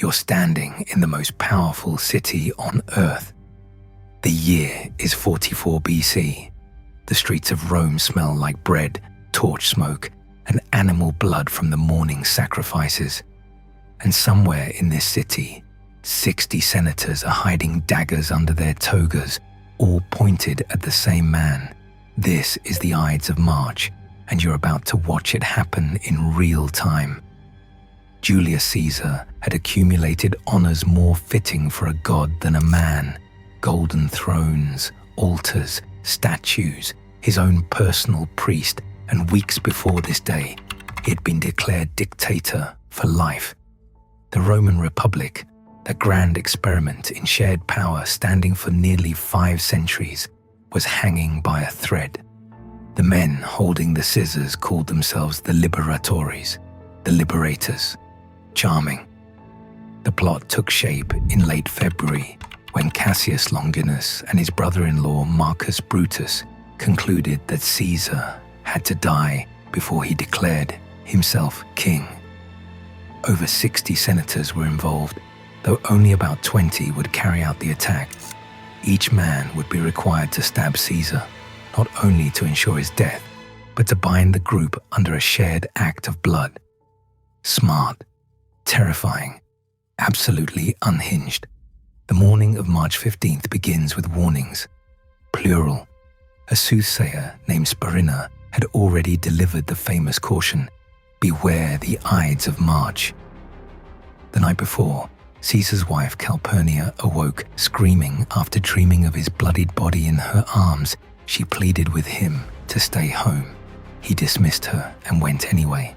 You're standing in the most powerful city on Earth. The year is 44 BC. The streets of Rome smell like bread, torch smoke, and animal blood from the morning sacrifices. And somewhere in this city, 60 senators are hiding daggers under their togas, all pointed at the same man. This is the Ides of March, and you're about to watch it happen in real time. Julius Caesar had accumulated honors more fitting for a god than a man. Golden thrones, altars, statues, his own personal priest, and weeks before this day, he had been declared dictator for life. The Roman Republic, the grand experiment in shared power standing for nearly 5 centuries, was hanging by a thread. The men holding the scissors called themselves the Liberatores, the Liberators. Charming. The plot took shape in late February when Cassius Longinus and his brother-in-law Marcus Brutus concluded that Caesar had to die before he declared himself king. Over 60 senators were involved, though only about 20 would carry out the attack. Each man would be required to stab Caesar, not only to ensure his death, but to bind the group under a shared act of blood. Smart, terrifying, absolutely unhinged. The morning of March 15th begins with warnings. Plural. A soothsayer named Spurinna had already delivered the famous caution, "Beware the Ides of March." The night before, Caesar's wife Calpurnia awoke screaming after dreaming of his bloodied body in her arms. She pleaded with him to stay home. He dismissed her and went anyway.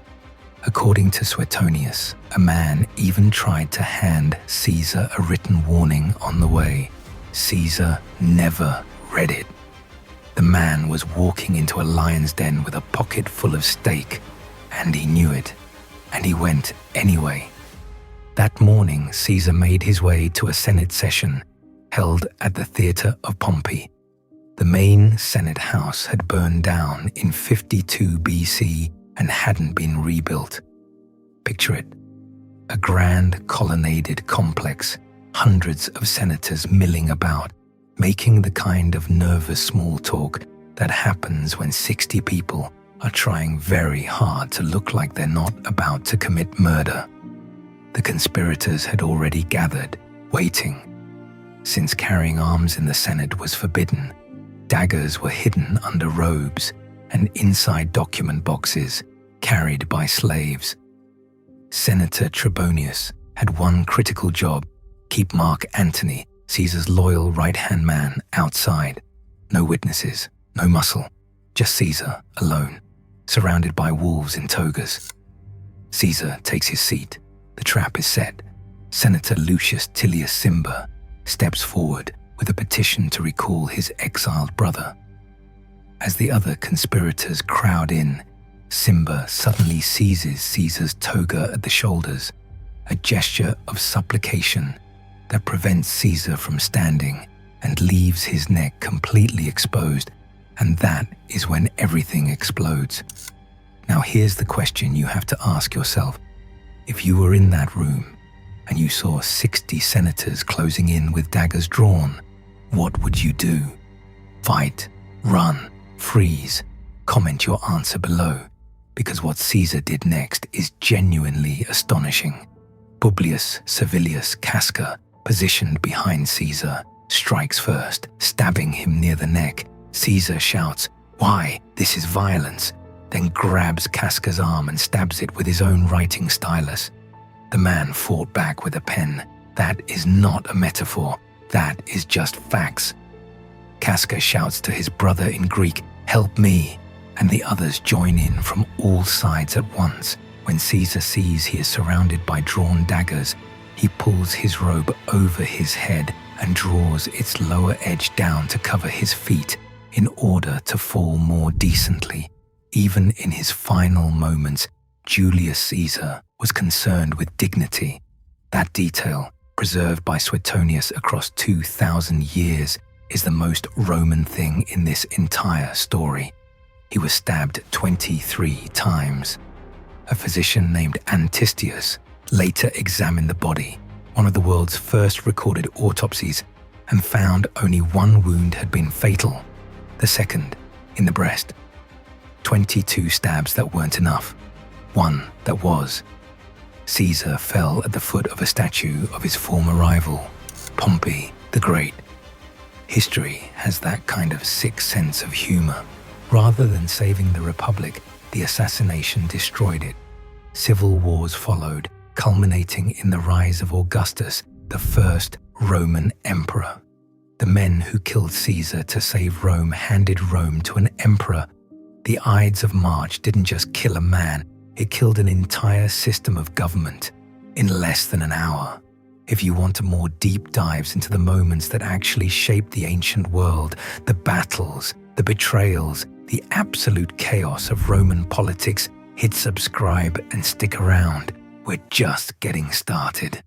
According to Suetonius, a man even tried to hand Caesar a written warning on the way. Caesar never read it. The man was walking into a lion's den with a pocket full of steak, and he knew it, and he went anyway. That morning, Caesar made his way to a Senate session held at the Theatre of Pompey. The main Senate house had burned down in 52 BC and hadn't been rebuilt. Picture it, a grand colonnaded complex, hundreds of senators milling about, making the kind of nervous small talk that happens when 60 people are trying very hard to look like they're not about to commit murder. The conspirators had already gathered, waiting. Since carrying arms in the Senate was forbidden, daggers were hidden under robes and inside document boxes carried by slaves. Senator Trebonius had one critical job: keep Mark Antony, Caesar's loyal right-hand man, outside. No witnesses, no muscle, just Caesar alone, surrounded by wolves in togas. Caesar takes his seat. The trap is set. Senator Lucius Tillius Cimber steps forward with a petition to recall his exiled brother. As the other conspirators crowd in, Cimber suddenly seizes Caesar's toga at the shoulders, a gesture of supplication that prevents Caesar from standing and leaves his neck completely exposed, and that is when everything explodes. Now here's the question you have to ask yourself. If you were in that room and you saw 60 senators closing in with daggers drawn, what would you do? Fight, run, freeze? Comment your answer below, because what Caesar did next is genuinely astonishing. Publius Servilius Casca, positioned behind Caesar, strikes first, stabbing him near the neck. Caesar shouts, "Why? This is violence," then grabs Casca's arm and stabs it with his own writing stylus. The man fought back with a pen. That is not a metaphor. That is just facts. Casca shouts to his brother in Greek, "Help me," and the others join in from all sides at once. When Caesar sees he is surrounded by drawn daggers, he pulls his robe over his head and draws its lower edge down to cover his feet in order to fall more decently. Even in his final moments, Julius Caesar was concerned with dignity. That detail, preserved by Suetonius across 2,000 years, is the most Roman thing in this entire story. He was stabbed 23 times. A physician named Antistius later examined the body one of the world's first recorded autopsies, and found only one wound had been fatal, the second in the breast. 22 stabs that weren't enough, one that was. Caesar fell at the foot of a statue of his former rival, Pompey the Great. History has that kind of sick sense of humor. Rather than saving the Republic, the assassination destroyed it. Civil wars followed, culminating in the rise of Augustus, the first Roman emperor. The men who killed Caesar to save Rome handed Rome to an emperor. The Ides of March didn't just kill a man, it killed an entire system of government in less than an hour. If you want more deep dives into the moments that actually shaped the ancient world, the battles, the betrayals, the absolute chaos of Roman politics, hit subscribe and stick around. We're just getting started.